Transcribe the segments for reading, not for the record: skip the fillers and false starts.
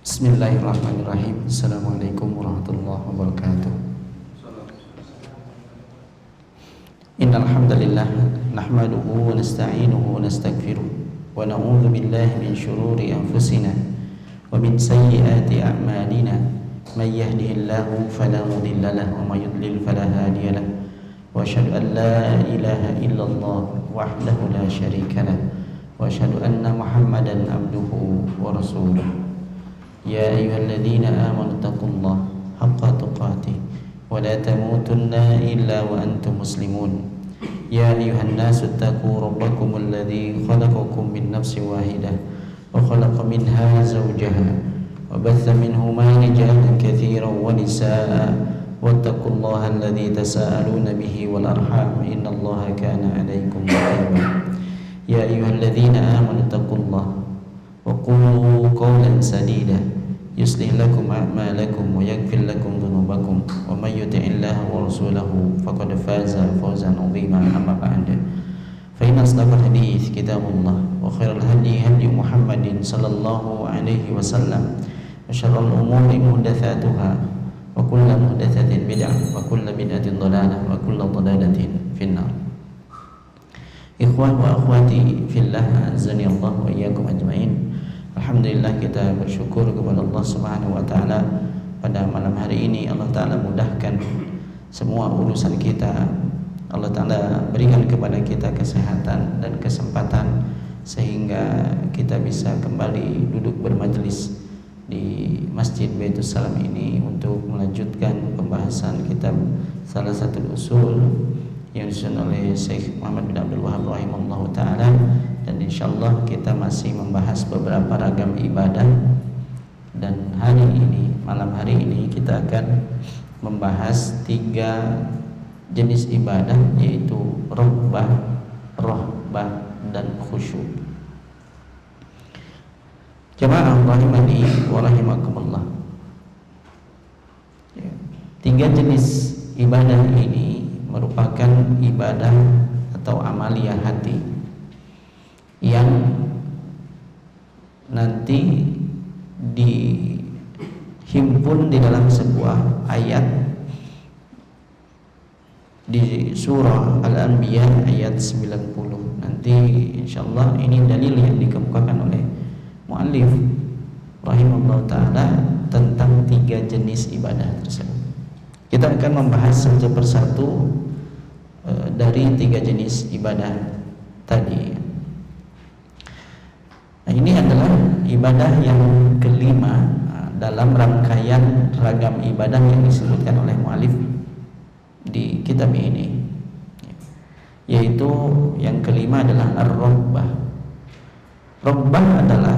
Bismillahirrahmanirrahim. Assalamualaikum warahmatullahi wabarakatuh. Innal hamdalillah nahmaduhu wa nasta'inuhu wa nastaghfiruh wa na'udzu billahi min shururi anfusina wa min sayyiati a'malina. May yahdihillahu fala mudilla lahu wa may yudlil fala hadiya lahu. Wa asyhadu an la ilaha illallah wahdahu la syarika lahu wa asyhadu anna Muhammadan abduhu wa rasuluh. Ya ayyuhalladzina amanu taqullaha haqqa tuqatih wa la tamutunna illa wa antum muslimun. Ya ayyuhan nasu taqu rabbakumul ladzi khalaqakum min nafsin wahidah wa khalaqa minha zawjaha wa batha minhuma rijalan katsiran wa nisaa'a wattaqullaha alladzi tasaaluna bihi wal arham innallaha kana 'alaykum raqiba. Ya ayyuhalladzina amanu taqullaha wa qulu qawlan sadida yuslih lakum a'malakum wa yaghfir lakum dhunubakum wa may yuti'illaha wa rasulahu faqad faza fawzan 'azima. Amma ba'du, fa inna asdaqal hadits kitabullah wa khairal hadi hadi Muhammadin sallallahu alaihi wasallam wa syarrul umuri muhdatsatuha wa kullu muhdatsatin bid'ah wa kullu bid'atin dhalalah wa kullu dhalalatin finnar. Ikhwan wa akhwati fillah, azani Allah wa iyyakum ajmain. Alhamdulillah, kita bersyukur kepada Allah Subhanahu wa taala pada malam hari ini. Allah taala mudahkan semua urusan kita. Allah taala berikan kepada kita kesehatan dan kesempatan sehingga kita bisa kembali duduk bermajelis di Masjid Baitus Salam ini untuk melanjutkan pembahasan kitab salah satu usul yang disusun oleh Syekh Muhammad bin Abdul Wahab rahimahullahu ta'ala. Dan insyaallah kita masih membahas beberapa ragam ibadah. Dan hari ini, malam hari ini kita akan membahas 3 jenis ibadah, yaitu rohbah, dan khusyuk. Jamaah rahimani wa rahimakumullah. 3 jenis ibadah ini merupakan ibadah atau amaliyah hati yang nanti dihimpun di dalam sebuah ayat di surah Al-Anbiya ayat 90. Nanti insyaallah ini dalil yang dikemukakan oleh muallif rahimahullah ta'ala tentang 3 jenis ibadah tersebut. Kita akan membahas satu persatu dari 3 jenis ibadah tadi. Nah, ini adalah ibadah yang kelima dalam rangkaian ragam ibadah yang disebutkan oleh mu'alif di kitab ini, yaitu yang kelima adalah ar-rohbah. Rohbah adalah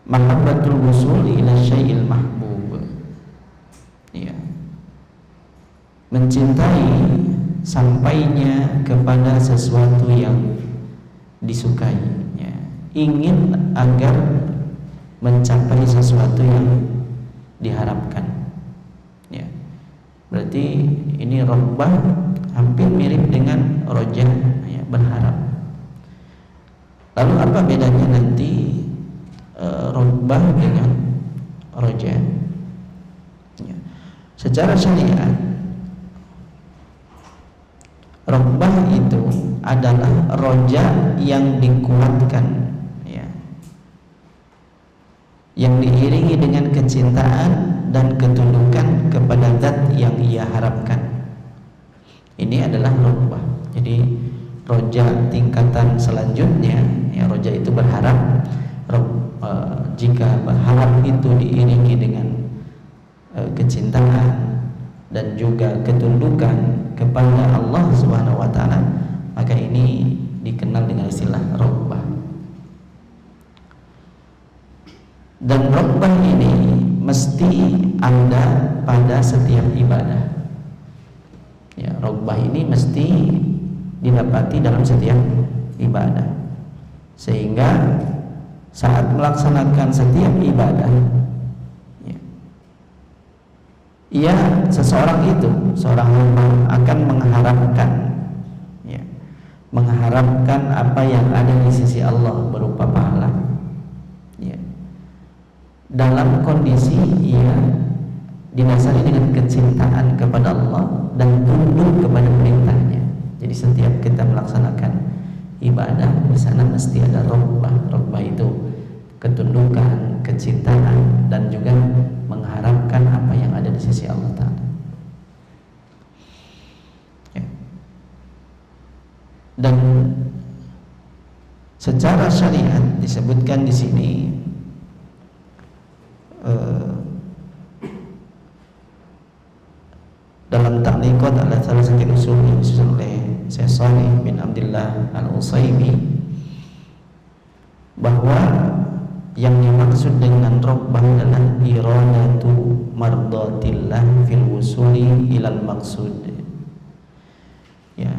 mahabbatul wusul ila syai'il mahbub, mencintai sampainya kepada sesuatu yang disukai, ingin agar mencapai sesuatu yang diharapkan. Berarti ini rohbah hampir mirip dengan roja, berharap. Lalu apa bedanya nanti rohbah dengan roja? Secara syariat, rohbah itu adalah roja yang dikuatkan, yang diiringi dengan kecintaan dan ketundukan kepada zat yang ia harapkan. Ini adalah rohbah. Jadi roja tingkatan selanjutnya, roja itu berharap. Jika berharap itu diiringi dengan kecintaan dan juga ketundukan kepada Allah Subhanahu wa taala, maka ini dikenal dengan istilah rohbah. Dan rohbah ini mesti ada pada setiap ibadah. Rohbah ini mesti didapati dalam setiap ibadah, sehingga saat melaksanakan setiap ibadah, seseorang itu, seorang hamba akan mengharapkan apa yang ada di sisi Allah berupa pahala. dalam kondisi ia didasari dengan kecintaan kepada Allah dan tunduk kepada perintahnya. Jadi setiap kita melaksanakan ibadah di sana mesti ada robbah. Robbah itu ketundukan, kecintaan, dan juga mengharapkan apa yang ada di sisi Allah Ta'ala. Ya. Dan secara syariat disebutkan di sini dalam ta'liqat ala thalathati usul yang disusun oleh Syekh Shalih bin Abdullah Al-Utsaimin bahwa yang dimaksud dengan robbah adalah iradatu mardatillah fil wusuli ilal maqsud, ya,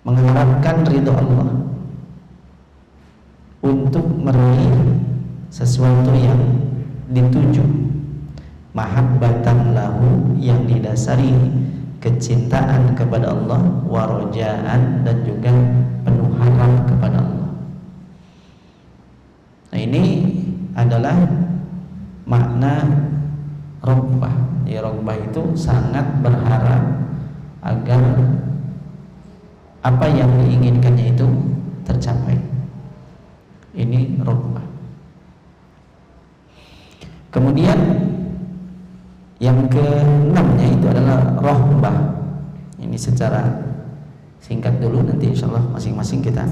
mengharapkan ridho Allah untuk meraih sesuatu yang dituju, mahabbatan lahu yang didasari kecintaan kepada Allah, warojaan dan juga penuh harap kepada Allah. Nah, ini adalah makna robbah. Ya, robbah itu sangat berharap agar apa yang diinginkannya itu tercapai. Ini robbah. Kemudian yang keenamnya itu adalah rohbah. Ini secara singkat dulu, nanti insyaallah masing-masing kita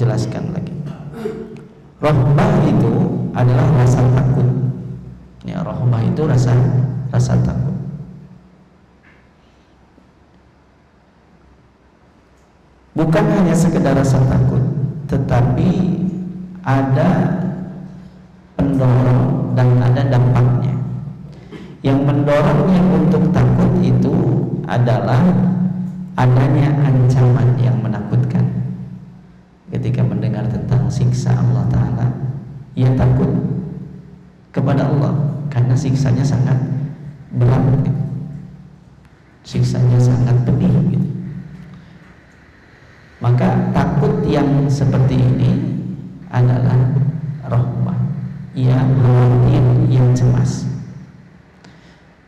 jelaskan lagi. Rohbah itu adalah rasa takut. Ya, rohbah itu rasa takut. Bukan hanya sekedar rasa takut, tetapi ada pendorong dan ada dampaknya. Yang mendorongnya untuk takut itu adalah adanya ancaman yang menakutkan. Ketika mendengar tentang siksa Allah Ta'ala, ia takut kepada Allah karena siksanya sangat berat, siksanya sangat pedih gitu. Maka takut yang seperti ini adalah rohbah, ia khawatir, ia cemas.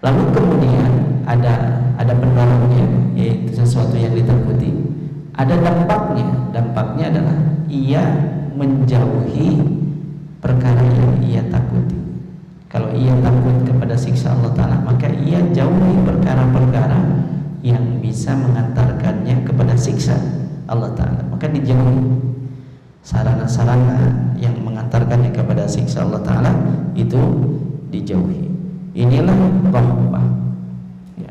Lalu kemudian ada pendorongnya, yaitu sesuatu yang ditakuti. Ada dampaknya. Dampaknya adalah ia menjauhi perkara yang ia takuti. Kalau ia takut kepada siksa Allah Ta'ala, maka ia jauhi perkara-perkara yang bisa mengantarkannya kepada siksa Allah Ta'ala. Maka dijauhi sarana-sarana yang mengantarkannya kepada siksa Allah Ta'ala, itu dijauhi. Inilah rohbah, ya.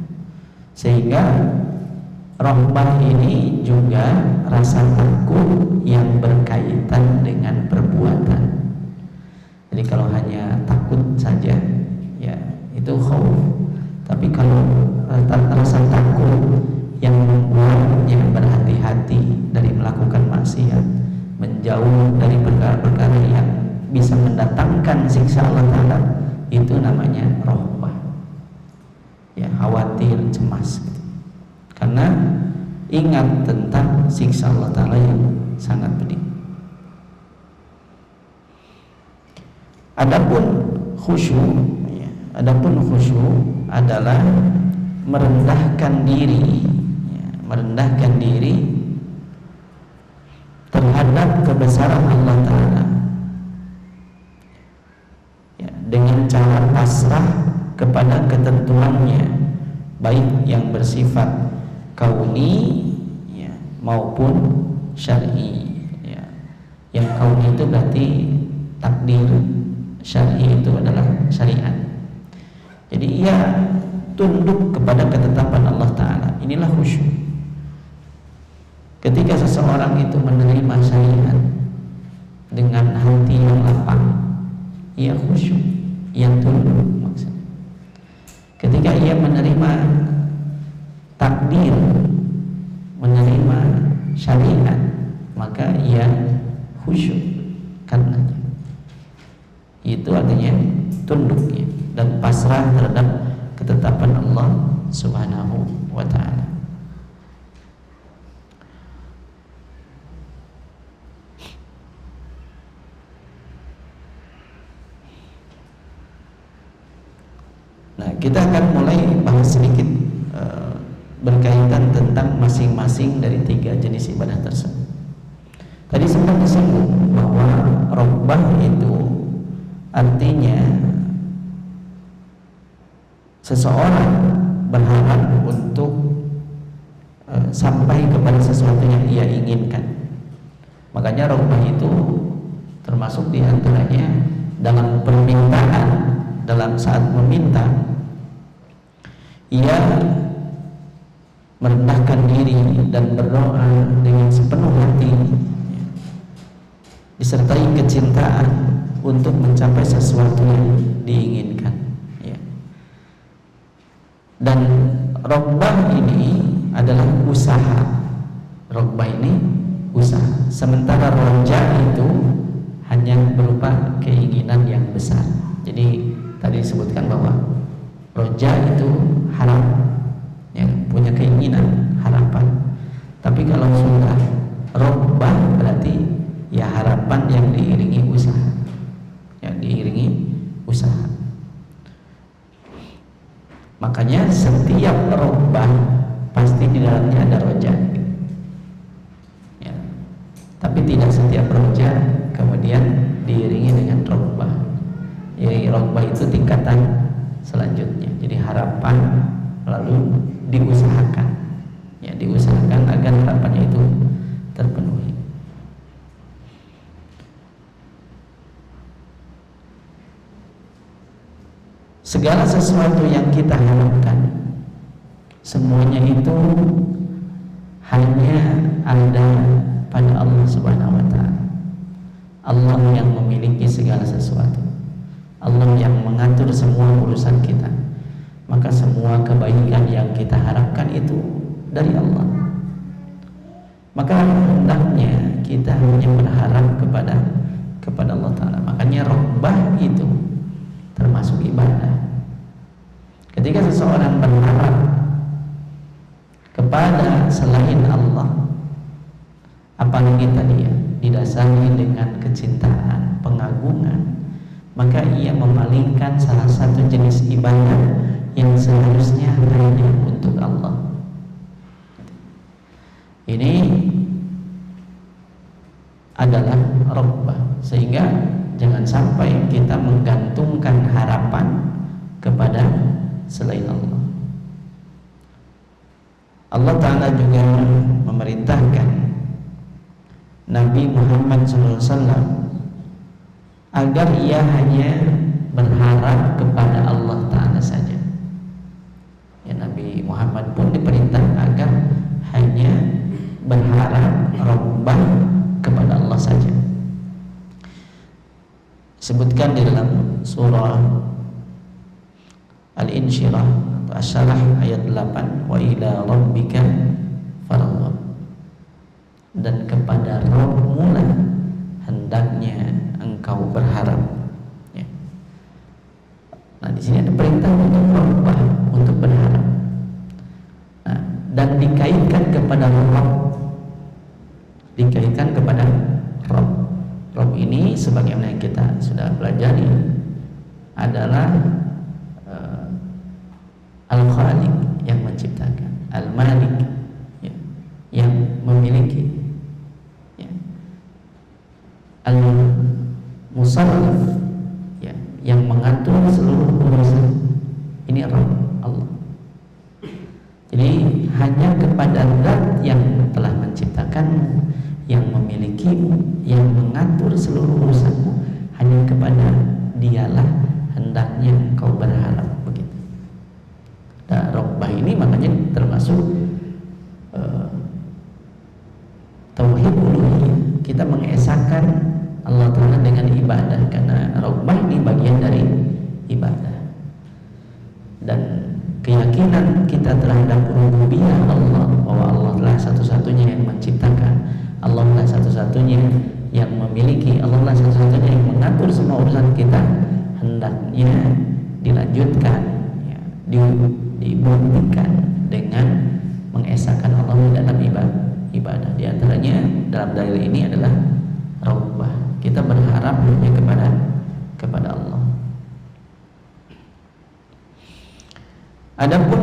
Sehingga rohbah ini juga rasa takut yang berkaitan dengan perbuatan. Jadi kalau hanya takut saja, ya itu khauf. Tapi kalau rasa takut yang membuatnya berhati-hati dari melakukan maksiat, menjauh dari perkara-perkara yang bisa mendatangkan siksa Allah Ta'ala, itu namanya rohbah. Ya, khawatir, cemas gitu. Karena ingat tentang siksa Allah Ta'ala yang sangat pedih. Adapun khusyuk, ya, adalah merendahkan diri, ya, merendahkan diri terhadap kebesaran Allah Ta'ala, ya, dengan cara pasrah kepada ketentuannya, baik yang bersifat kauni, ya, maupun syar'i, ya. Yang kauni itu berarti takdir, syar'i itu adalah syariat. Jadi ia tunduk kepada ketetapan Allah Ta'ala. Inilah khusyuk. Ketika seseorang itu menerima syariat dengan hati yang lapang, ia khusyuk, ia tunduk maksudnya. Ketika ia menerima takdir, menerima syariat, maka ia khusyuk karenanya. Itu artinya tunduknya dan pasrah terhadap ketetapan Allah Subhanahu wa Ta'ala. kita akan mulai bahas sedikit berkaitan tentang masing-masing dari 3 jenis ibadah tersebut. Tadi sempat disinggung bahwa robbah itu artinya seseorang berharap untuk sampai kepada sesuatu yang ia inginkan. Makanya robbah itu termasuk diantaranya dalam permintaan, dalam saat meminta ia merendahkan diri dan berdoa dengan sepenuh hati, disertai kecintaan untuk mencapai sesuatu yang diinginkan, ya. Dan robbah ini adalah usaha. Robbah ini usaha. Sementara roja itu hanya berupa keinginan yang besar. Jadi tadi disebutkan bahwa roja itu harap, ya, punya keinginan, harapan. Tapi kalau sudah robbah berarti ya harapan yang diiringi usaha, yang diiringi usaha. Makanya setiap robbah pasti di dalamnya ada roja, ya. Tapi tidak setiap roja kemudian diiringi dengan robbah. Jadi robbah itu tingkatan selanjutnya. Jadi harapan lalu diusahakan, ya, diusahakan agar harapannya itu terpenuhi. Segala sesuatu yang kita harapkan, semuanya itu hanya ada pada Allah Subhanahu wa Ta'ala. Allah yang memiliki segala sesuatu, Allah yang mengatur semua urusan kita. Maka semua kebaikan yang kita harapkan itu dari Allah. Maka hendaknya kita hanya berharap kepada Allah Ta'ala. Makanya robbah itu termasuk ibadah. Ketika seseorang berharap kepada selain Allah, apalagi tadi ya didasari dengan kecintaan, pengagungan, maka ia memalingkan salah satu jenis ibadah yang seharusnya hanya untuk Allah. Ini adalah robbah. Sehingga jangan sampai kita menggantungkan harapan kepada selain Allah. Allah Ta'ala juga memerintahkan Nabi Muhammad SAW agar ia hanya berharap kepada Allah Ta'ala saja. Ya, Nabi Muhammad pun diperintah agar hanya berharap robbah kepada Allah saja. Sebutkan di dalam surah Al-Insyirah atau Asy-Syarah ayat 8, wa ila rabbika farghab, dan kepada Rabbmu lah hendaknya engkau berharap, ya. Nah, di sini ada perintah untuk robbah, untuk berharap. Nah, dan dikaitkan kepada Rabb, dikaitkan kepada Rabb. Rabb ini sebagaimana yang kita sudah pelajari adalah Al-Khaliq yang menciptakan, Al-Malik, ya, yang memiliki, ya, Al-Musarrif, ya, yang mengatur seluruh urusan. Ini Rabb, Allah. Jadi hanya kepada Zat yang telah menciptakanmu, yang memilikimu, yang mengatur seluruh urusanmu, hanya kepada Dialah hendaknya engkau berharap, begitu. Nah, robbah ini makanya termasuk tauhid uluhiyah. Kita mengesahkan Allah Ta'ala dengan ibadah, karena robbah ini bagian dari ibadah. Dan keyakinan kita terhadap rububiyah Allah, bahwa Allah lah satu-satunya yang menciptakan, Allah lah satu-satunya yang memiliki, Allah lah satu-satunya yang mengatur semua urusan kita, hendaknya dilanjutkan, ya, dibuktikan dengan mengesahkan Allah dalam ibadah. Di antaranya dalam dalil ini adalah robbah. Kita berharap hanya kepada Allah. Adapun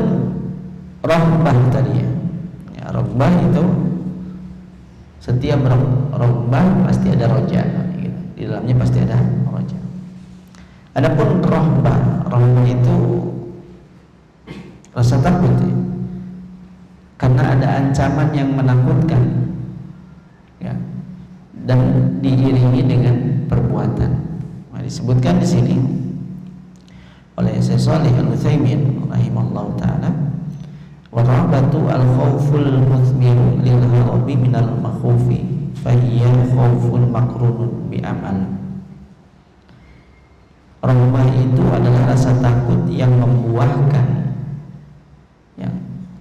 rohbah tadi ya, rohbah itu setiap rohbah pasti ada roja, gitu. Di dalamnya pasti ada roja. Adapun rohbah itu rasa takut ya, karena ada ancaman yang menakutkan ya, dan diiringi dengan perbuatan. Nah, disebutkan di sini oleh Syekh Shalih Al-Utsaimin rahimahullahu taala, wa rahbatu al-khauful muthmiru lil harabi minal makhufi fa hiya khaufun makrunun bi amal. Rahbah itu adalah rasa takut yang membuahkan ya,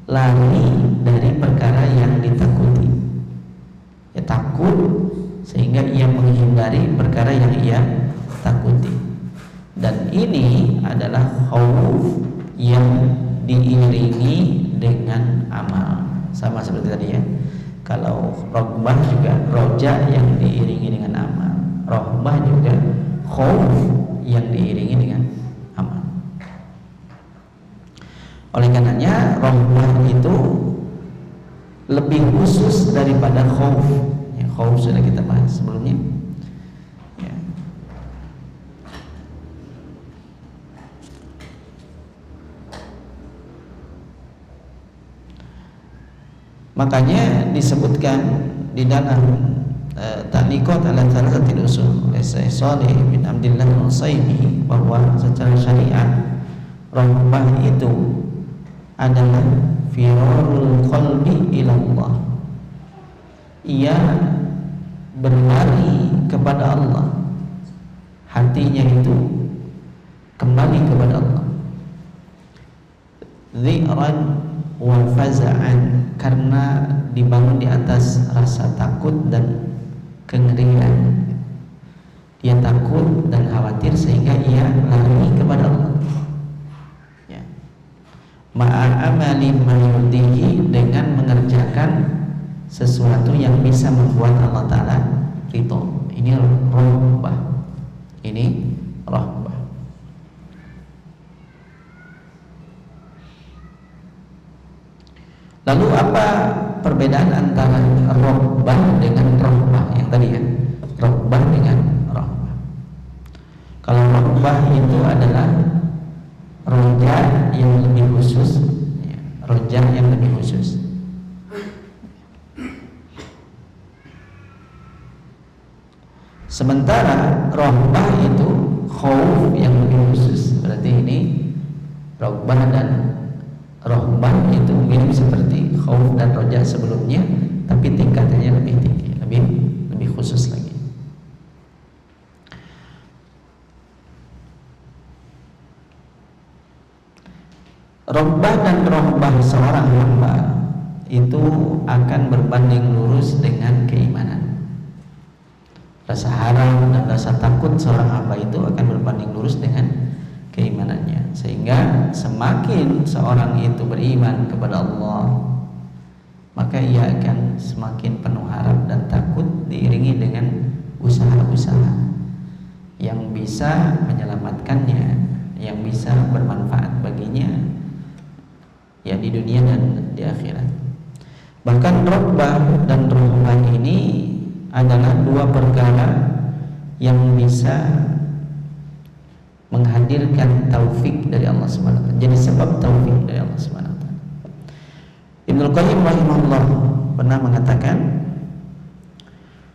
lari dari perkara yang ditakuti. Ya, takut sehingga ia menghindari perkara yang ia takuti. Dan ini adalah khauf yang diiringi dengan amal. Sama seperti tadi ya. Kalau rohbah juga roja yang diiringi dengan amal. Rohbah juga khauf yang diiringi dengan amal. Oleh karenanya rohbah itu lebih khusus daripada khauf. Ya, khauf sudah kita bahas sebelumnya. Makanya disebutkan di dalam Ta'liqat ala Thalathatil Usul oleh Syekh Shalih bin Abdullah Al-Utsaimin bahwa secara syariat rahbah itu adalah firarul qalbi ila Allah. Ia berlari kepada Allah, hatinya itu kembali kepada Allah. Dzi'ran wa faza'an, karena dibangun di atas rasa takut dan kengerian. Dia takut dan khawatir sehingga ia lari kepada Allah. Ya. Ma'amali mayurdihi, dengan mengerjakan sesuatu yang bisa membuat Allah Ta'ala ridho. Ini rahbah. Ini rahbah. Lalu apa perbedaan antara rohbah dengan rahbah yang tadi ya? Rohbah dengan rahbah. Kalau rohbah itu adalah roja yang lebih khusus, ya, roja yang lebih khusus. Sementara rohbah itu khauf yang lebih khusus. Berarti ini rohbah dan rohbah itu mirip seperti khauf dan roja sebelumnya, tapi tingkatannya lebih tinggi, lebih khusus lagi. Rohbah dan rohbah seorang hamba itu akan berbanding lurus dengan keimanan. Rasa haram dan rasa takut seorang hamba itu akan berbanding lurus dengan keimanannya, sehingga semakin seorang itu beriman kepada Allah, maka ia akan semakin penuh harap dan takut, diiringi dengan usaha-usaha yang bisa menyelamatkannya, yang bisa bermanfaat baginya ya di dunia dan di akhirat. Bahkan rohbah dan rohbah ini adalah dua perkara yang bisa menghadirkan taufik dari Allah SWT. Jadi sebab taufik dari Allah SWT. Ibnu Qayyim rahimahullah pernah mengatakan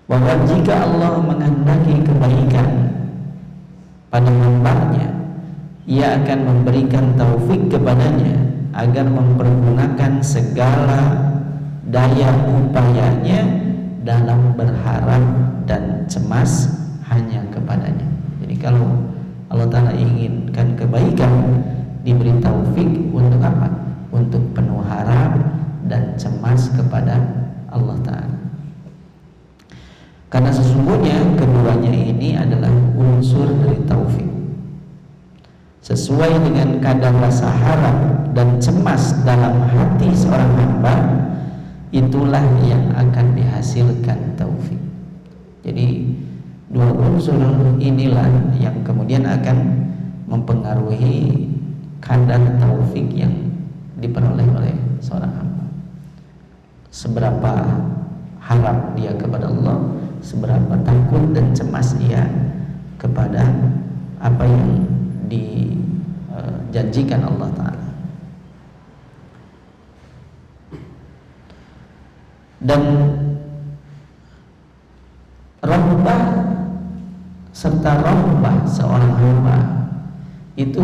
bahwa jika Allah menghendaki kebaikan pada hamba-Nya, Ia akan memberikan taufik kepadanya agar mempergunakan segala daya upayanya dalam berharap dan cemas hanya kepadanya. Jadi kalau Allah Ta'ala inginkan kebaikan, diberi taufik untuk apa? Untuk penuh harap dan cemas kepada Allah Ta'ala. Karena sesungguhnya keduanya ini adalah unsur dari taufik. Sesuai dengan kadar rasa harap dan cemas dalam hati seorang hamba, itulah yang akan dihasilkan taufik. Jadi dua unsur inilah yang kemudian akan mempengaruhi kadar taufik yang diperoleh oleh seorang hamba. Seberapa harap dia kepada Allah, seberapa takut dan cemas dia kepada apa yang dijanjikan Allah Ta'ala. Dan rahbah serta rahbah seorang hamba itu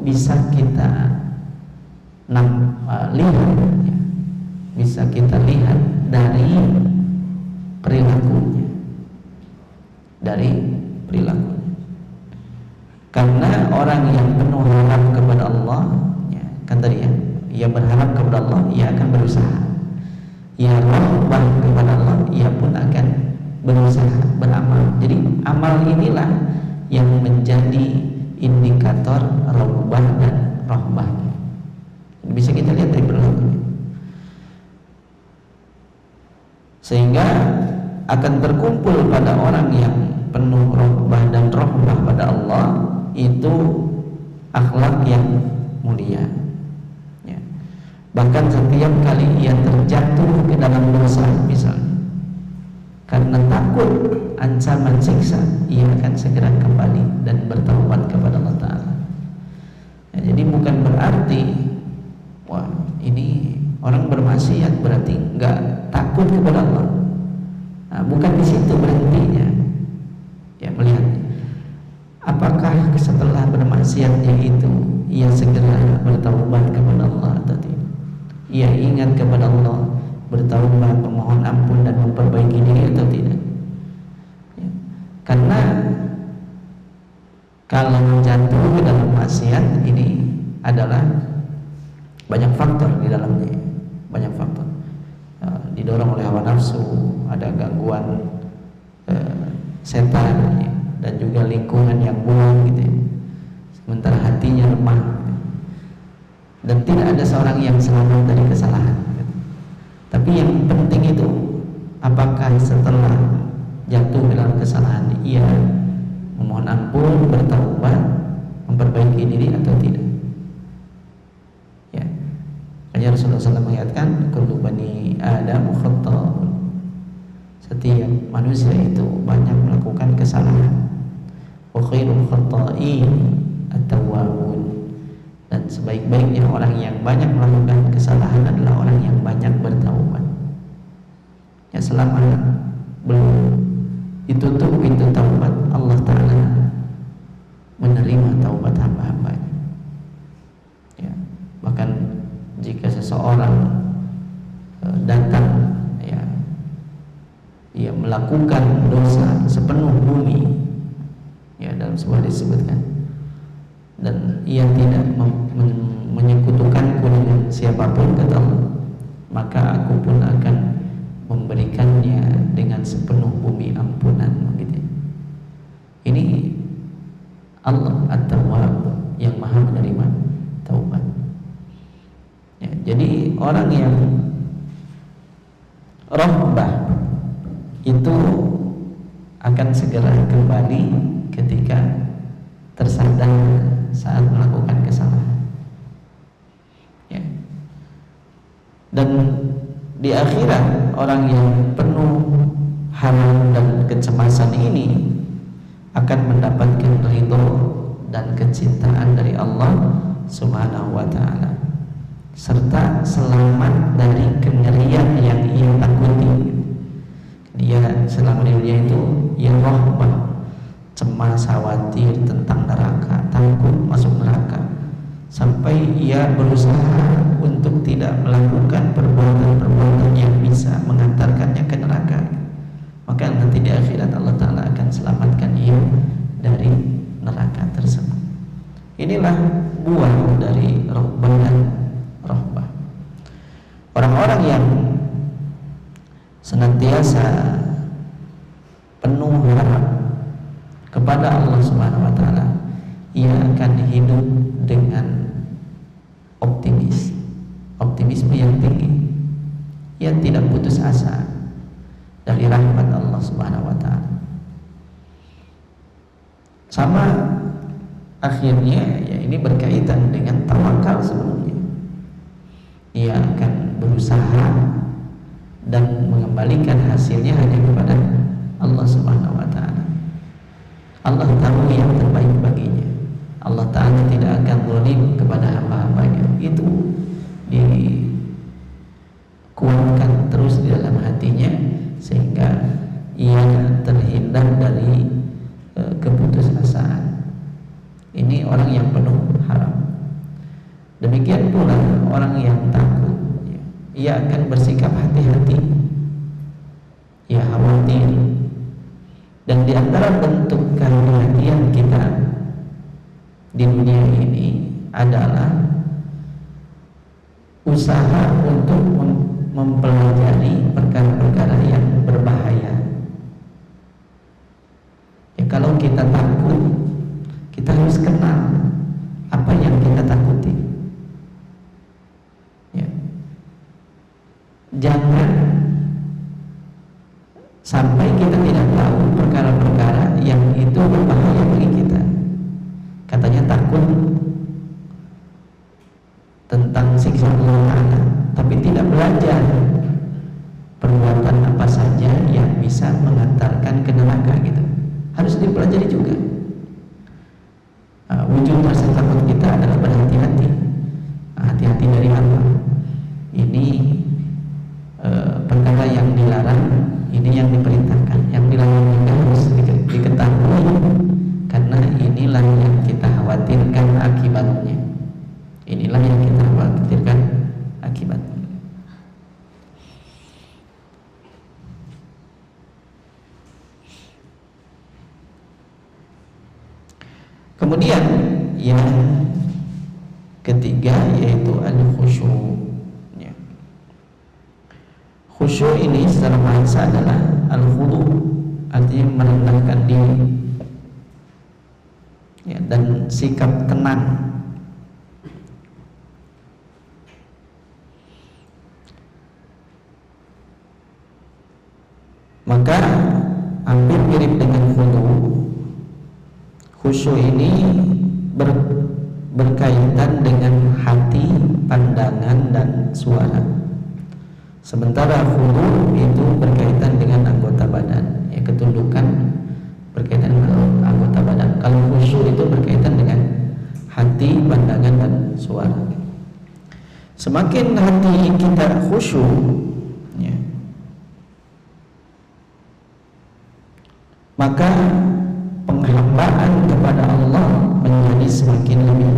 bisa kita lihat, bisa kita lihat dari perilakunya, karena orang yang penuh harap kepada Allah, ya, kan tadi ya, ia berharap kepada Allah, ia akan berusaha. Ia rahbah kepada Allah, ia pun akan berusaha, beramal. Jadi amal inilah yang menjadi indikator rahbah dan rahbahnya. Bisa kita lihat dari perilakunya, sehingga akan terkumpul pada orang yang penuh rahbah dan rahbah pada Allah itu akhlak yang mulia. Ya. Bahkan setiap kali ia terjatuh ke dalam dosa misalnya, karena takut ancaman siksa, ia akan segera kembali dan bertaubat kepada Allah Ta'ala. Ya, jadi bukan berarti wah ini orang bermaksiat berarti nggak takut kepada Allah. Nah, bukan di situ berhentinya. Ya, melihat apakah setelah bermaksiatnya itu ia segera bertaubat kepada Allah atau tidak. Ia ingat kepada Allah, bertaubat, memohon ampun dan memperbaiki diri atau tidak. Ya. Karena kalau jatuh ke dalam maksiat ini adalah banyak faktor di dalamnya, banyak faktor. Didorong oleh hawa nafsu, ada gangguan setan, ya, dan juga lingkungan yang buruk gitu ya. Sementara hatinya lemah, dan tidak ada seorang yang selamat dari kesalahan. Tapi yang penting itu apakah setelah jatuh dalam kesalahan ia memohon ampun, bertaubat, memperbaiki diri atau tidak. Ya, hanya Rasulullah SAW mengatakan kullu bani Adam khata'un. Setiap manusia itu banyak melakukan kesalahan. Wa khairul khata'in at-tawwabun. Dan sebaik-baiknya orang yang banyak melakukan kesalahan adalah orang yang banyak bertaubat. Ya, selama belum ditutup pintu taubat, Allah Ta'ala menerima taubat hamba-hambanya. Ya, bahkan jika seseorang datang, ya, ia melakukan dosa sepenuh bumi, ya, dalam sebuah disebutkan, dan ia tidak menyekutukanku dengan siapapun, kata Allah, maka aku pun akan memberikannya dengan sepenuh bumi ampunan, gitu. Ini Allah At-Tawwab yang maha menerima taubat. Ya, jadi orang yang rahbah itu akan segera kembali ketika tersadar saat melakukan kesalahan. Ya. Dan di akhirat orang yang penuh haram dan kecemasan ini akan mendapatkan ridho dan kecintaan dari Allah Subhanahu wa Ta'ala, serta selamat dari kengerian yang ia takuti. Dia selama di dunia itu ia rahbah, cemas, khawatir tentang neraka, takut masuk neraka, sampai ia berusaha untuk tidak melakukan perbuatan-perbuatan yang bisa mengantarkannya ke neraka. Maka nanti di akhirat Allah Ta'ala akan selamatkan ia dari neraka tersebut. Inilah buah dari rahbah dan rahbah. Orang-orang yang senantiasa penuh harap kepada Allah Subhanahu wa Ta'ala, ia akan hidup dengan optimisme yang tinggi. Ia tidak putus asa dari rahmat Allah Subhanahu wa Ta'ala. Sama akhirnya, ya, ini berkaitan dengan tawakal sebelumnya. mengembalikan hasilnya hanya kepada Allah Subhanahu wa taala. Allah tahu yang terbaik baginya. Allah taala tidak akan zalim kepada hamba-hambanya. Itu dikuatkan terus di dalam hatinya sehingga ia terhindar dari keputusasaan. Ini orang yang penuh harap. Demikian pula orang yang takut, ia akan bersikap hati-hati, ia khawatir. Dan di antara bentuk kehati-hatian kita di dunia ini adalah usaha untuk mempelajari perkara-perkara yang berbahaya. Ya, kalau kita takut, kita harus kenal apa yang kita takuti. Ya. Jangan sampai kita tidak tahu perkara-perkara yang itu berbahaya bagi kita. Katanya takut tentang siksa Allah Ta'ala, tapi tidak belajar perbuatan apa saja yang bisa mengantarkan ke neraka gitu. Harus dipelajari juga. Wujud rasa takut kita adalah berhati-hati. Hati-hati dari apa? Ini perkara yang dilarang, ini yang diperintahkan. Yang dilarang juga harus diketahui, karena inilah yang kita khawatirkan akibatnya. Inilah yang kita khawatirkan akibatnya. Kemudian yang ketiga yaitu al-khusyu'. Ya. Khusyu' ini secara bahasa adalah al-khudu', artinya merendahkan diri, ya, dan sikap tenang. Maka hampir mirip dengan khudu'. Khusyuk ini berkaitan dengan hati, pandangan, dan suara. Sementara khudu' itu berkaitan dengan anggota badan, ya, ketundukan berkaitan dengan anggota badan. Kalau khusyuk itu berkaitan dengan hati, pandangan, dan suara. Semakin hati kita khusyuk, ya, maka penghambaan kepada Allah menjadi semakin lebih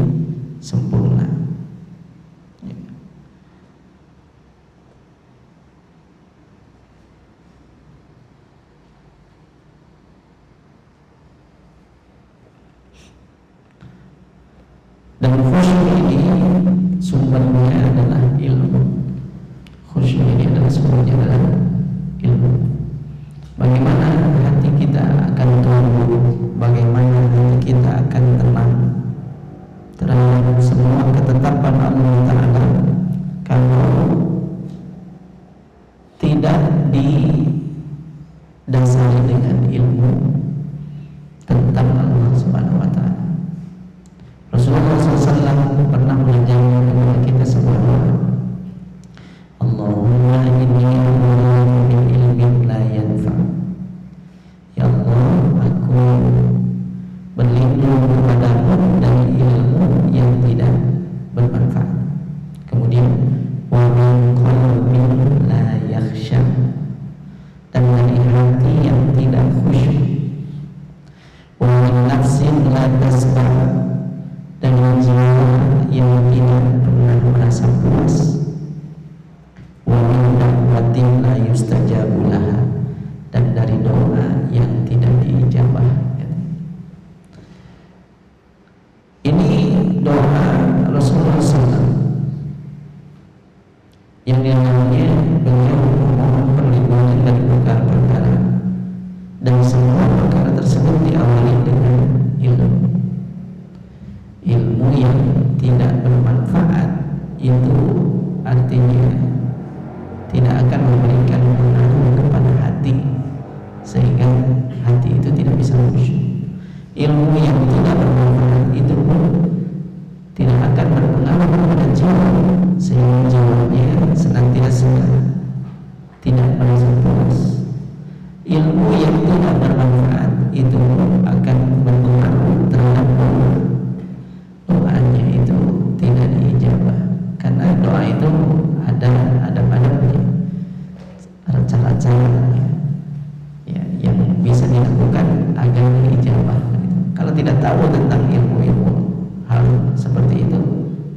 sempurna. Ya. Dan khusyuk ini sumbernya adalah ilmu. Khusyuk ini adalah sumbernya adalah ilmu. Bagaimana hati kita akan tumbuh, bagaimana hati kita akan tenang terhadap semua ketetapan Allah Ta'ala kalau tidak didasari dengan ilmu tentang Allah Subhanahu wa Ta'ala. Rasulullah SAW pernah mengajarkan kepada kita semua, Allahumma inni a'udzu min ilmin la yanfa'. Ya Allah, aku berlindung kepadamu dari ilmu yang tidak bermanfaat. Kemudian wa min qalbin la yakhsha, dan dari hati yang tidak khusyuk. Wa min nafsin la tasba', dan jiwa yang tidak pernah merasa puas. Wa min da'watin la yustajabu laha, dan dari doa yang tidak diijabah. Ini doa Rasulullah SAW yang diantaranya beliau memohon perlindungan dari perkara-perkara, dan semua perkara tersebut diawali dengan ilmu yang tidak bermanfaat. Itu artinya tidak akan memberikan pengaruh kepada hati, sehingga hati itu tidak bisa khusyuk. Ilmu yang tidak bermanfaat itu pun tidak akan berpengaruh kepada jiwa, sehingga jiwanya senantiasa tidak merasa puas. Ilmu yang tidak bermanfaat itu akan berpengaruh terhadap doa. Doanya itu tidak diijabah karena doa itu ada adab-adabnya, ada cara-caranya ya, yang bisa dilakukan agar diijabah. Kalau tidak tahu tentang ilmu-ilmu hal seperti itu,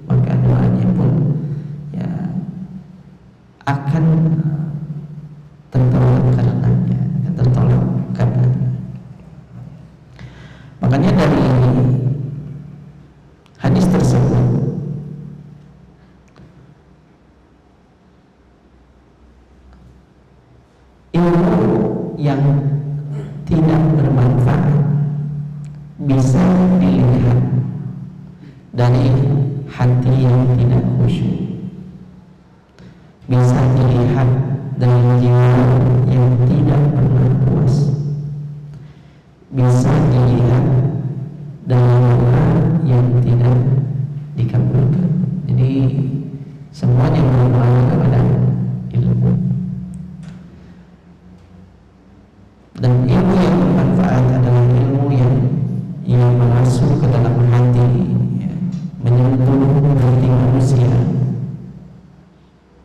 maka doanya pun ya akan tertolak karenanya, Makanya dari hadis tersebut ilmu yang tidak bermanfaat bisa dilihat dari hati yang tidak khusyuk, bisa dilihat dari jiwa yang tidak pernah puas, bisa dilihat dari doa yang tidak dikabulkan. Jadi semuanya berdoa kepada ilmu. Dan ilmu yang bermanfaat adalah ilmu yang masuk ke dalam hati, ya, menyentuh hati manusia,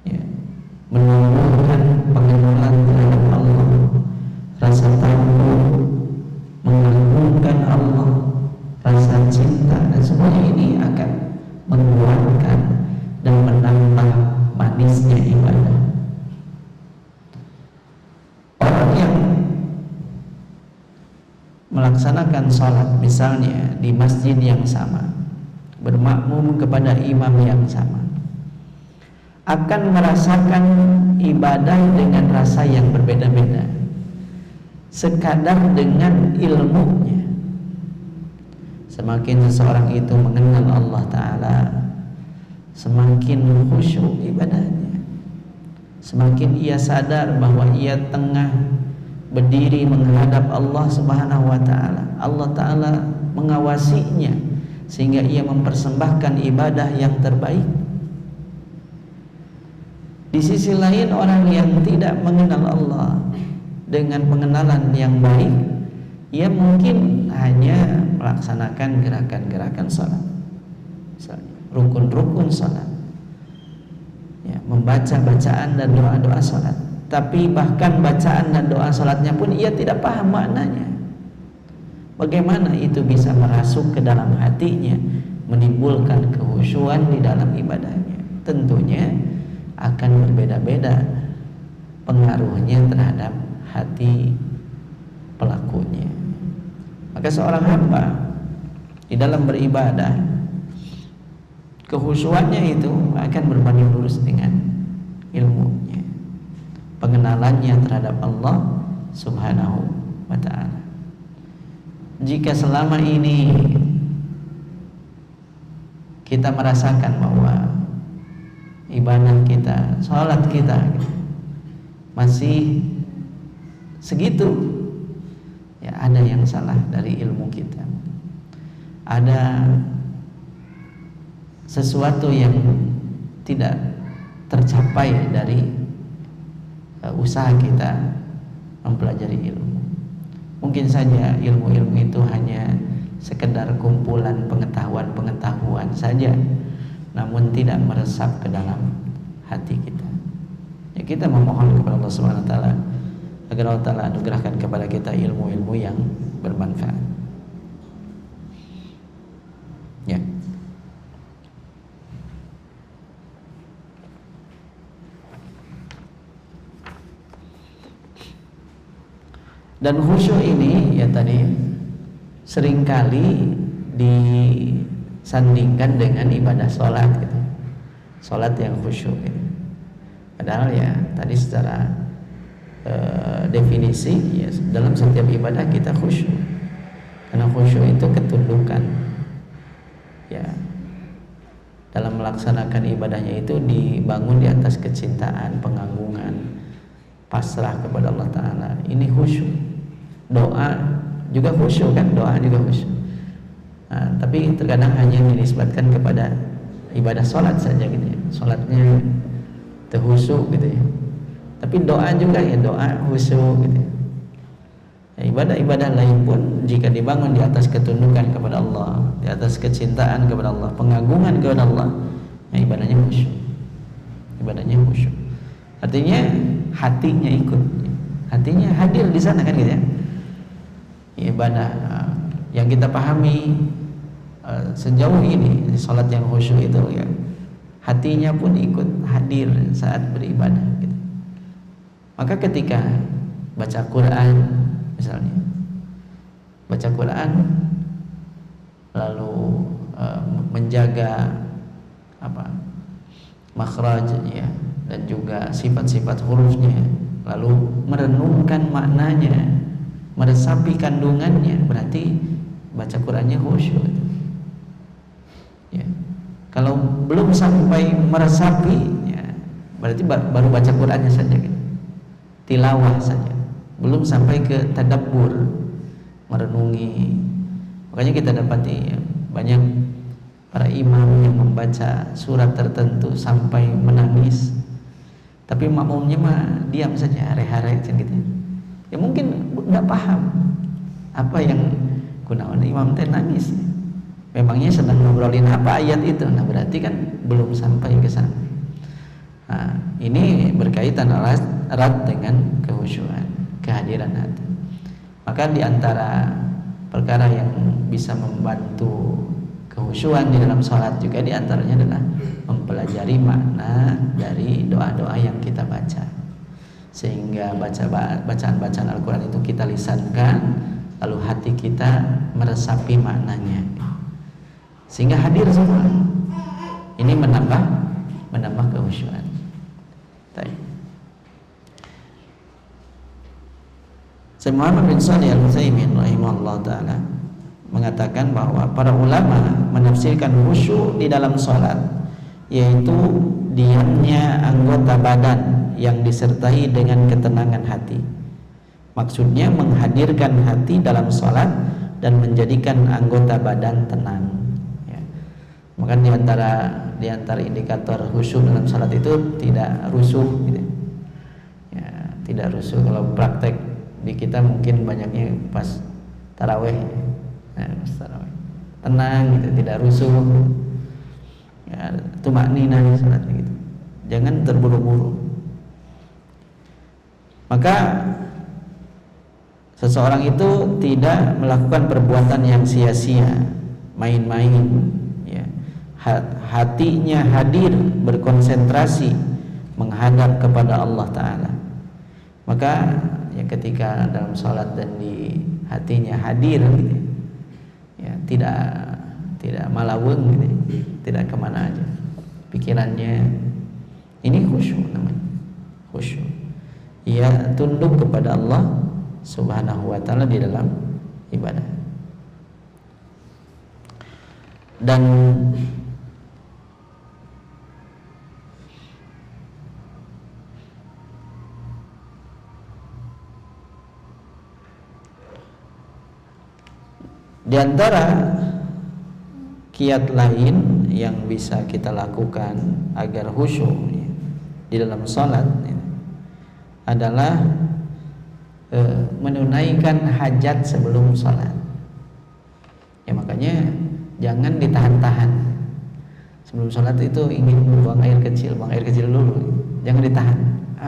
ya, menumbuhkan pengenalan terhadap Allah, rasa takut, mengagungkan Allah, rasa cinta, dan semuanya ini akan menguatkan dan menambah manisnya ibadah. Orang yang melaksanakan sholat misalnya di masjid yang sama, bermakmum kepada imam yang sama, akan merasakan ibadah dengan rasa yang berbeda-beda sekadar dengan ilmunya. Semakin seseorang itu mengenal Allah Ta'ala, semakin khusyuk ibadahnya, semakin ia sadar bahwa ia tengah berdiri menghadap Allah Subhanahu wa Ta'ala. Allah Ta'ala mengawasinya sehingga ia mempersembahkan ibadah yang terbaik. Di sisi lain, orang yang tidak mengenal Allah dengan pengenalan yang baik, ia mungkin hanya melaksanakan gerakan-gerakan salat, rukun-rukun salat, ya, membaca bacaan dan doa-doa salat. Tapi bahkan bacaan dan doa salatnya pun ia tidak paham maknanya. Bagaimana itu bisa merasuk ke dalam hatinya, menimbulkan kehusyuan di dalam ibadahnya? Tentunya akan berbeda-beda pengaruhnya terhadap hati pelakunya. Maka seorang hamba di dalam beribadah, kehusyuannya itu akan berbanding lurus dengan ilmunya, pengenalannya terhadap Allah Subhanahu wa Ta'ala. Jika selama ini kita merasakan bahwa ibadah kita, sholat kita masih segitu, ya ada yang salah dari ilmu kita, ada sesuatu yang tidak tercapai dari usaha kita mempelajari ilmu. Mungkin saja ilmu-ilmu itu hanya sekedar kumpulan pengetahuan-pengetahuan saja, namun tidak meresap ke dalam hati kita. Ya, kita memohon kepada Allah Subhanahu wa Ta'ala agar Allah Ta'ala anugerahkan kepada kita ilmu-ilmu yang bermanfaat. Ya. Dan khusyuk ini ya tadi seringkali disandingkan dengan ibadah sholat gitu. Sholat yang khusyuk gitu. Padahal ya tadi secara definisi ya, dalam setiap ibadah kita khusyuk, karena khusyuk itu ketundukan ya, dalam melaksanakan ibadahnya itu dibangun di atas kecintaan, pengagungan, pasrah kepada Allah Ta'ala. Ini khusyuk. Doa juga khusyuk kan, doa juga khusyuk. Nah, tapi terkadang hanya dinisbatkan kepada ibadah sholat saja gitu ya, sholatnya terkhusyuk gitu ya. Tapi doa juga ya, doa khusyuk gitu. Ya, ibadah-ibadah lain pun jika dibangun di atas ketundukan kepada Allah, di atas kecintaan kepada Allah, pengagungan kepada Allah, ya ibadahnya khusyuk. Ibadahnya khusyuk. Artinya hatinya ikut, hatinya hadir di sana kan gitu ya. Ibadah yang kita pahami sejauh ini salat yang khusyuk itu ya, hatinya pun ikut hadir saat beribadah gitu. Maka ketika baca Quran misalnya, baca Quran lalu menjaga makhrajnya dan juga sifat-sifat hurufnya, lalu merenungkan maknanya, meresapi kandungannya, berarti baca Qurannya khusyuk. Ya. Kalau belum sampai meresapi, ya, berarti baru baca Qurannya saja, gitu. Tilawah saja, belum sampai ke tadabbur, merenungi. Makanya kita dapati ya, banyak para imam yang membaca surat tertentu sampai menangis, tapi makmumnya mah diam saja, hare-hare gitu. Ya mungkin nggak paham apa yang gunawan imam teh nangis. Memangnya sedang ngobrolin apa ayat itu? Nah berarti kan belum sampai ke sana. Nah, ini berkaitan erat dengan kehusyuan, kehadiran hati. Maka di antara perkara yang bisa membantu kehusyuan di dalam sholat juga diantaranya adalah mempelajari makna dari doa-doa yang kita baca, sehingga bacaan-bacaan Al-Quran itu kita lisankan, lalu hati kita meresapi maknanya, sehingga hadir semua. Ini menambah kehusyuan. Syekh Muhammad bin Shalih Al-Utsaimin rahimahullah ta'ala mengatakan bahwa para ulama menafsirkan khusyuk di dalam sholat yaitu diamnya anggota badan yang disertai dengan ketenangan hati. Maksudnya menghadirkan hati dalam sholat dan menjadikan anggota badan tenang. Ya. Maka di antara indikator khusyuk dalam sholat itu tidak rusuh, gitu. Ya, tidak rusuh. Kalau praktek di kita mungkin banyaknya pas taraweh, tenang gitu, tidak rusuh. Ya, tumakninah sholatnya gitu. Jangan terburu-buru. Maka seseorang itu tidak melakukan perbuatan yang sia-sia, main-main, ya. Hatinya hadir, berkonsentrasi menghadap kepada Allah Ta'ala. Maka ya ketika dalam sholat dan di hatinya hadir gitu, ya, tidak malaweng gitu, tidak kemana aja pikirannya, ini khusyuk namanya, khusyuk. Ia tunduk kepada Allah Subhanahu wa ta'ala di dalam ibadah. Dan di antara kiat lain yang bisa kita lakukan agar khusyuk di dalam sholat adalah menunaikan hajat sebelum sholat. Ya makanya jangan ditahan-tahan. Sebelum sholat itu ingin buang air kecil dulu, jangan ditahan.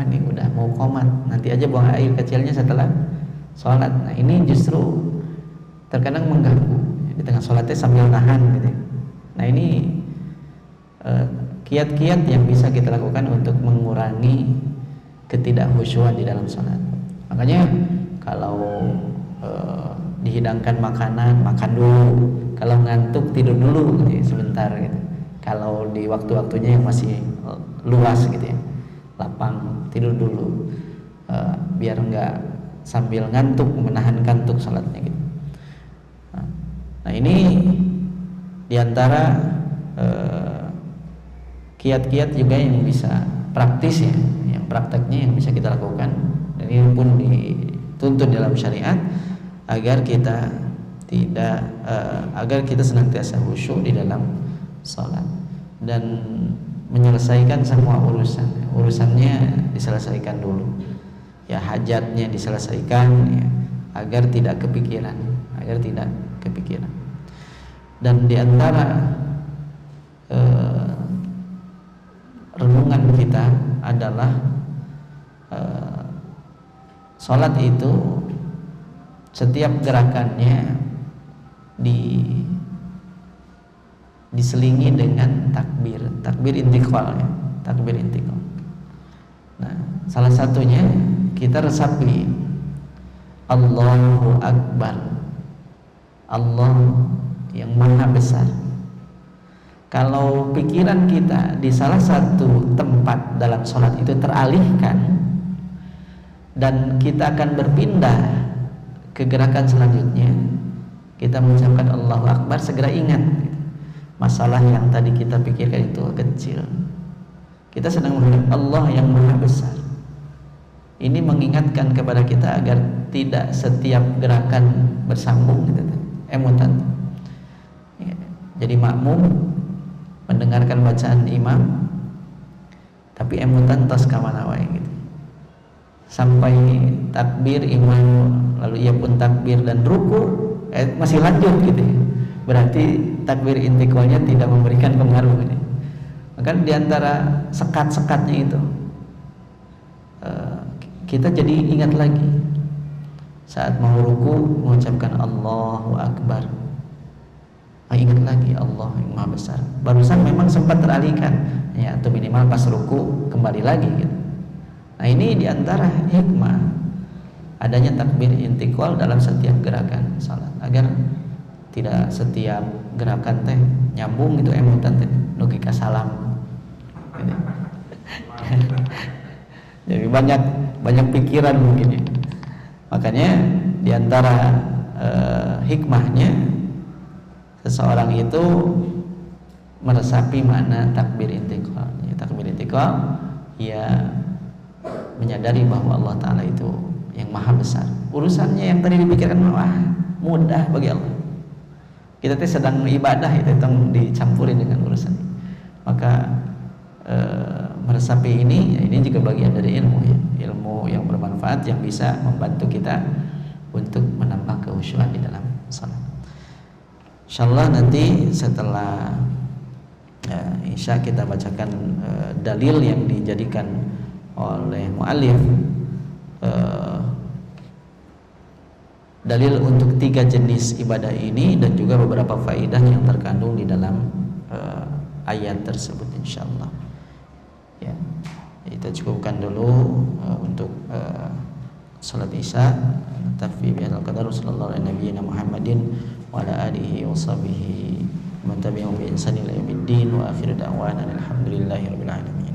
Ini udah mau qomat, nanti aja buang air kecilnya setelah sholat. Nah ini justru terkadang mengganggu di tengah sholatnya sambil nahan gitu. Nah ini kiat-kiat yang bisa kita lakukan untuk mengurangi ketidakkhusyuan di dalam sholat. Makanya kalau dihidangkan makanan, makan dulu. Kalau ngantuk tidur dulu gitu, sebentar gitu. Kalau di waktu-waktunya yang masih luas gitu ya, lapang, tidur dulu, biar enggak sambil ngantuk, menahan kantuk sholatnya gitu. Nah ini diantara kiat-kiat juga yang bisa praktis ya, yang prakteknya yang bisa kita lakukan, dan ini pun dituntut dalam syariat agar kita senantiasa khusyuk di dalam sholat. Dan menyelesaikan semua urusannya diselesaikan dulu, ya hajatnya diselesaikan, ya, agar tidak kepikiran. Dan diantara renungan kita adalah sholat itu setiap gerakannya diselingi dengan takbir intiqal, ya, takbir intiqal. Nah, salah satunya kita resapi Allahu Akbar, Allah yang maha besar. Kalau pikiran kita di salah satu tempat dalam sholat itu teralihkan dan kita akan berpindah ke gerakan selanjutnya, kita mengucapkan Allahu Akbar, segera ingat masalah yang tadi kita pikirkan itu kecil. Kita sedang menghadap Allah yang maha besar. Ini mengingatkan kepada kita agar tidak setiap gerakan bersambung gitu, emutan. Jadi makmum mendengarkan bacaan imam tapi emutan tos kamana wae gitu. Sampai takbir imam, lalu ia pun takbir dan ruku masih lanjut gitu ya. Berarti takbir intiqalnya tidak memberikan pengaruh ini. Maka diantara sekat-sekatnya itu kita jadi ingat lagi saat mau ruku mengucapkan Allahu Akbar, ingat lagi Allah yang maha besar. Barusan memang sempat teralihkan, ya, atau minimal pas ruku kembali lagi gitu. Nah, ini diantara hikmah adanya takbir intiqal dalam setiap gerakan salat, agar tidak setiap gerakan teh nyambung gitu emutan teh nugi ka salam gitu. Jadi banyak pikiran mungkin ya. Makanya diantara hikmahnya seseorang itu meresapi makna takbir intiqal. Ya, takbir intiqal ya menyadari bahwa Allah Ta'ala itu yang maha besar. Urusannya yang tadi dipikirkan mudah bagi Allah. Kita teh sedang ibadah itu dicampurin dengan urusan. Maka meresapi ini, ya, ini juga bagian dari ilmu, ya, ilmu yang bermanfaat yang bisa membantu kita untuk menambah kekhusyuan di dalam salat. Insyaallah nanti setelah Isya kita bacakan dalil yang dijadikan oleh muallif, dalil untuk 3 jenis ibadah ini dan juga beberapa faedah yang terkandung di dalam ayat tersebut insyaallah. Ya, kita cukupkan dulu untuk salat Isya. Tafi bi al-qadar sallallahu alaihi nabiyina Muhammadin wa ala alihi wa sahbihi man tabi'ahum bi ihsan ila yaumiddin wa akhiru da'wana alhamdulillahi rabbil alamin.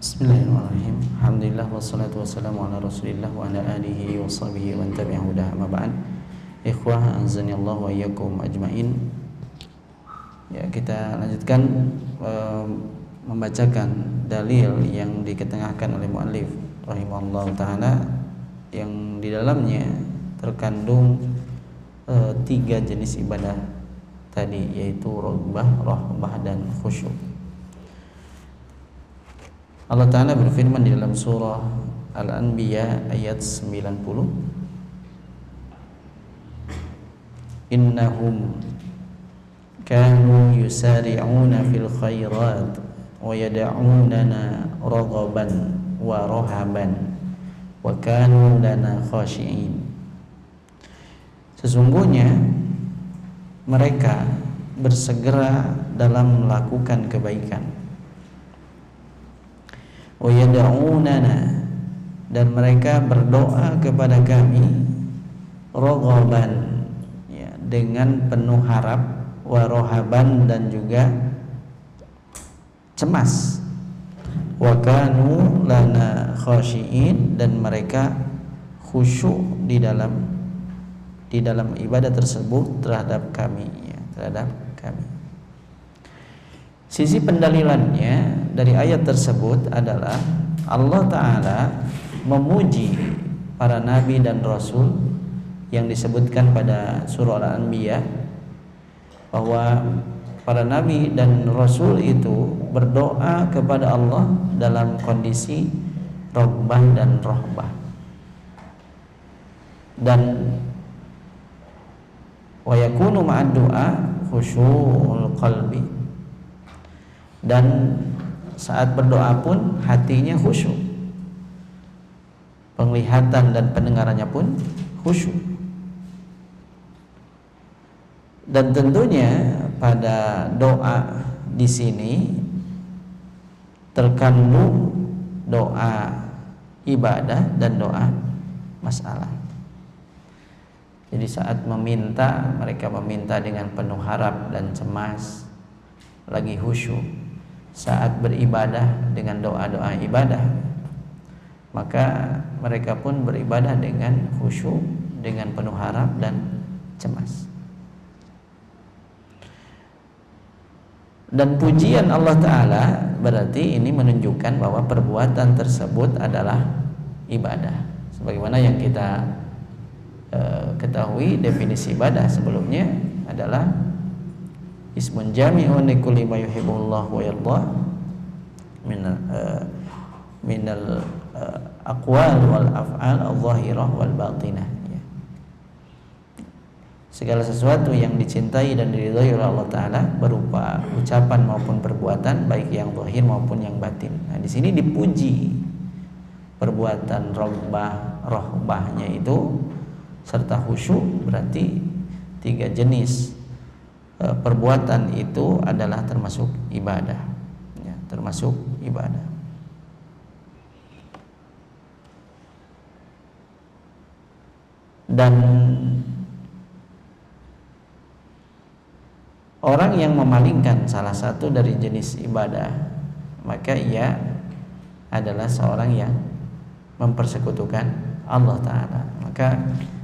Bismillahirrahmanirrahim. Alhamdulillah wassalatu wassalamu ala Rasulillah wa ala alihi wa sahbihi wa tabi'ahu dah ma ba'd. Ikhwah azanillahu wa iyyakum ajmain. Ya, kita lanjutkan membacakan dalil yang diketengahkan oleh muallif rahimahullah taala yang di dalamnya terkandung 3 jenis ibadah tadi, yaitu raghbah, rahbah dan khusyuk. Allah Ta'ala berfirman di dalam surah Al-Anbiya ayat 90, innahum kanu yusari'una fil khairat wa yad'unana raghaban wa rahaban wa kanu lana khashi'in. Sesungguhnya mereka bersegera dalam melakukan kebaikan, wa yad'unana, dan mereka berdoa kepada kami, raghaban, ya, dengan penuh harap, wa rohaban, dan juga cemas. Wa kanu lana khashiin, dan mereka khusyuk di dalam ibadah tersebut terhadap kami, ya, terhadap kami. Sisi pendalilannya dari ayat tersebut adalah Allah Ta'ala memuji para nabi dan rasul yang disebutkan pada surah Al-Anbiya, bahwa para nabi dan rasul itu berdoa kepada Allah dalam kondisi roghbah dan rohbah, dan wa yakunu ma'ad du'a khusyu'ul qalbi, dan saat berdoa pun hatinya khusyuk, penglihatan dan pendengarannya pun khusyuk. Dan tentunya pada doa di sini terkandung doa ibadah dan doa masalah. Jadi saat meminta, mereka meminta dengan penuh harap dan cemas, lagi khusyuk. Saat beribadah dengan doa-doa ibadah, maka mereka pun beribadah dengan khusyuk, dengan penuh harap dan cemas. Dan pujian Allah Ta'ala berarti ini menunjukkan bahwa perbuatan tersebut adalah ibadah. Sebagaimana yang kita ketahui, definisi ibadah sebelumnya adalah ismun jami'un likulli ma yuhibbullah wa yardah minal aqwal wal af'al adh-dhahirah wal batinah, ya. Segala sesuatu yang dicintai dan diridhai oleh Allah Ta'ala berupa ucapan maupun perbuatan, baik yang zahir maupun yang batin. Nah, di sini dipuji perbuatan rohbahnya itu serta khusyuk, berarti 3 jenis perbuatan itu adalah termasuk ibadah, ya, termasuk ibadah. Dan orang yang memalingkan salah satu dari jenis ibadah, maka ia adalah seorang yang mempersekutukan Allah Ta'ala. Maka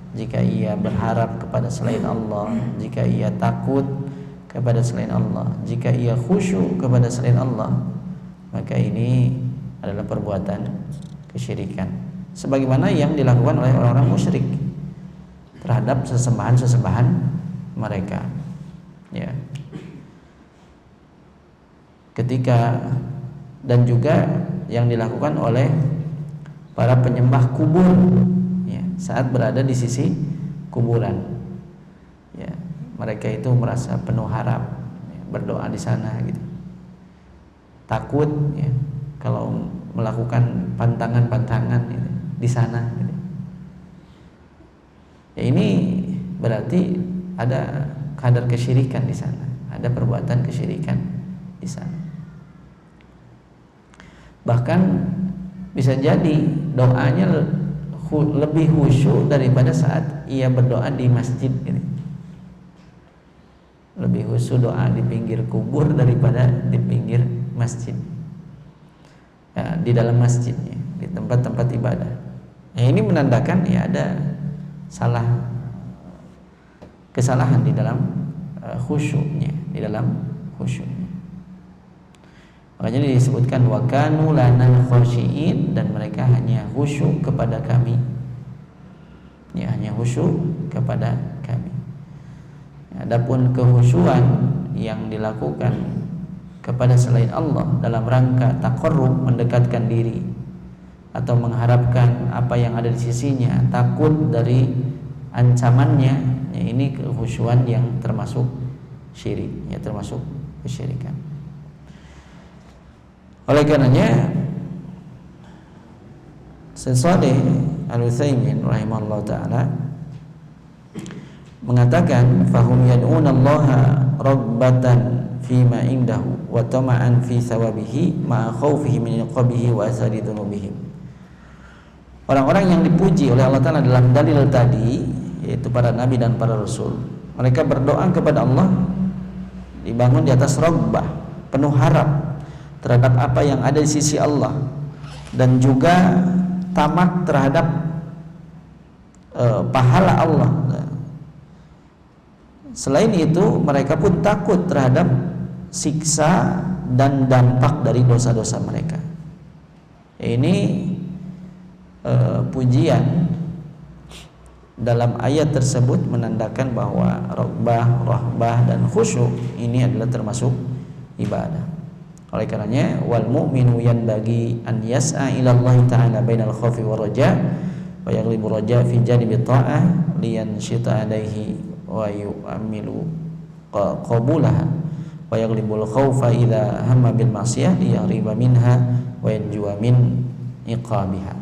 jika ia berharap kepada selain Allah, jika ia takut kepada selain Allah, jika ia khusyuk kepada selain Allah, maka ini adalah perbuatan kesyirikan, sebagaimana yang dilakukan oleh orang-orang musyrik terhadap sesembahan-sesembahan mereka, ya. Ketika dan juga yang dilakukan oleh para penyembah kubur, ya, saat berada di sisi kuburan, ya, mereka itu merasa penuh harap, ya, berdoa di sana, gitu. Takut, ya, kalau melakukan pantangan-pantangan, gitu, di sana, gitu. Ya, ini berarti ada kadar kesyirikan di sana, ada perbuatan kesyirikan di sana. Bahkan bisa jadi doanya lebih khusyuk daripada saat ia berdoa di masjid, gitu. Lebih khusyuk doa di pinggir kubur daripada di pinggir masjid, ya, di dalam masjidnya, di tempat-tempat ibadah. Nah, ini menandakan ya ada kesalahan di dalam khusyuknya, di dalam khusyuknya. Makanya disebutkan wa kanu lana khashiin, dan mereka hanya khusyuk kepada kami, ya, hanya khusyuk kepada kami. Adapun kekhusyuan yang dilakukan kepada selain Allah dalam rangka taqarrub, mendekatkan diri atau mengharapkan apa yang ada di sisinya, takut dari ancamannya, ya, ini kekhusyuan yang termasuk syirik, ya, termasuk kesyirikan. Oleh karenanya Syekh Shalih Al-Utsaimin rahimahullah ta'ala mengatakan fahum yad'unallaha rabbatan fima indahu wa tama'an fi thawabihi ma'a khawfihi min iqabihi wa asari dhunubihim. Orang-orang yang dipuji oleh Allah Ta'ala dalam dalil tadi, yaitu para nabi dan para rasul, mereka berdoa kepada Allah dibangun di atas raghbah, penuh harap terhadap apa yang ada di sisi Allah, dan juga tamak terhadap pahala Allah. Selain itu mereka pun takut terhadap siksa dan dampak dari dosa-dosa mereka. Ini pujian dalam ayat tersebut menandakan bahwa raghbah, rahbah dan khusyuk ini adalah termasuk ibadah. Oleh karenanya wal mu'minu yanbaghi an yas'a ila Allah ta'ala bainal khaufi war raja wa yaghlibu raja fi janibi ta'ah liyanshita alaihi wa yu'ammilu qabulaha wa yaghlibul khaufa idza hamma bil ma'siyah liyahriba minha wa yanjuwa min iqabiha.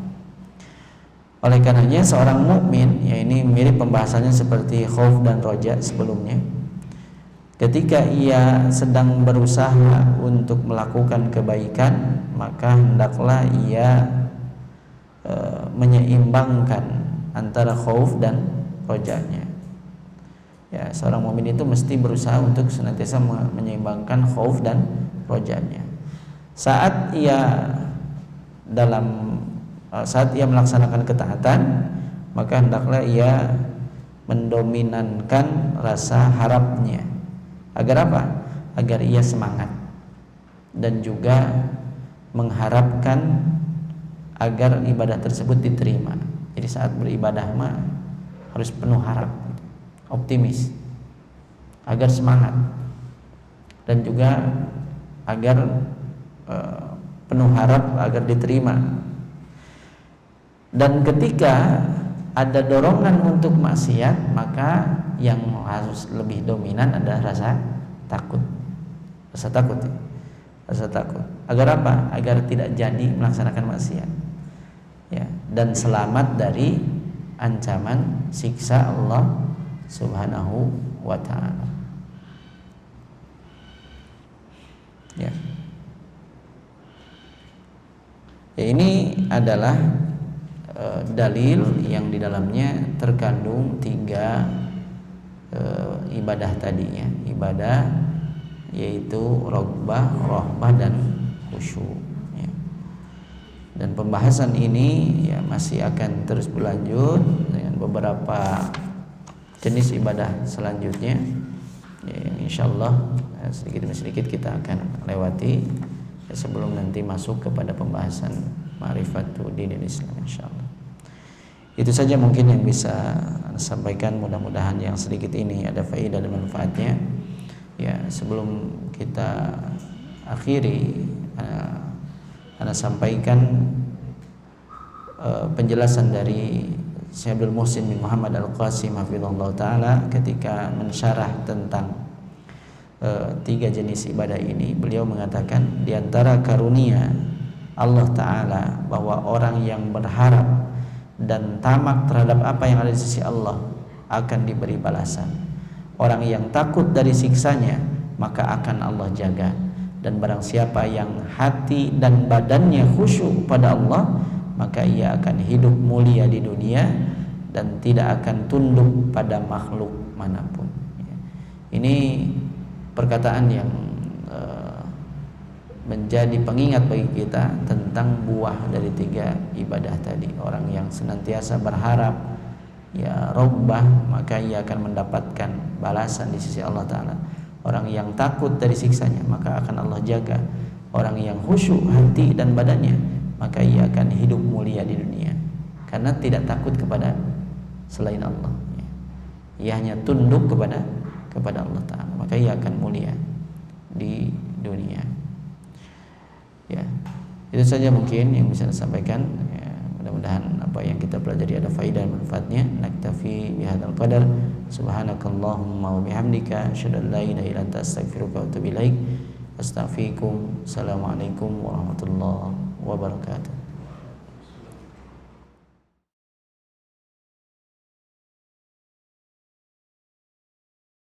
Oleh karenanya seorang mukmin, ya ini mirip pembahasannya seperti khauf dan roja sebelumnya. Ketika ia sedang berusaha untuk melakukan kebaikan, maka hendaklah ia menyeimbangkan antara khauf dan rojanya. Ya, seorang mukmin itu mesti berusaha untuk senantiasa menyeimbangkan khauf dan rojanya. Saat ia melaksanakan ketaatan, maka hendaklah ia mendominankan rasa harapnya. Agar apa? Agar ia semangat dan juga mengharapkan agar ibadah tersebut diterima. Jadi saat beribadah mah harus penuh harap, optimis, agar semangat, dan juga agar penuh harap agar diterima. Dan ketika ada dorongan untuk maksiat, maka yang harus lebih dominan adalah rasa takut. Rasa takut. Agar apa? Agar tidak jadi melaksanakan maksiat. Ya, dan selamat dari ancaman siksa Allah Subhanahu wa ta'ala. Ya. Ya, ini adalah dalil yang di dalamnya terkandung 3 ibadah tadinya. Ibadah yaitu raghbah, rahbah dan khusyuk. Ya. Dan pembahasan ini ya masih akan terus berlanjut dengan beberapa jenis ibadah selanjutnya. Ya, insyaallah sedikit demi sedikit kita akan lewati ya, sebelum nanti masuk kepada pembahasan ma'rifatu dinil Islam insyaallah. Itu saja mungkin yang bisa Anda sampaikan, mudah-mudahan yang sedikit ini ada faedah dan manfaatnya. Ya, sebelum kita akhiri, Anda sampaikan penjelasan dari Syekh Abdul Muhsin bin Muhammad Al-Qasim hafizahullah taala ketika mensyarah tentang 3 jenis ibadah ini. Beliau mengatakan di antara karunia Allah Ta'ala bahwa orang yang berharap dan tamak terhadap apa yang ada di sisi Allah akan diberi balasan. Orang yang takut dari siksanya maka akan Allah jaga. Dan barang siapa yang hati dan badannya khusyuk pada Allah, maka ia akan hidup mulia di dunia dan tidak akan tunduk pada makhluk manapun. Ini perkataan yang menjadi pengingat bagi kita tentang buah dari 3 ibadah tadi. Orang yang senantiasa berharap ya raghbah, maka ia akan mendapatkan balasan di sisi Allah Ta'ala. Orang yang takut dari siksanya, maka akan Allah jaga. Orang yang khusyuk hati dan badannya, maka ia akan hidup mulia di dunia karena tidak takut kepada selain Allah. Ia hanya tunduk kepada Allah Ta'ala, maka ia akan mulia di dunia. Ya, itu saja mungkin yang bisa saya sampaikan. Ya, mudah-mudahan apa yang kita pelajari ada faedah dan manfaatnya. Naktafi bihadzal qadar. Subhanakallahumma wa bihamdika asyhadu an la ilaha illa anta astaghfiruka wa atubu ilaik. Astaghfirukum. Assalamualaikum warahmatullahi wabarakatuh.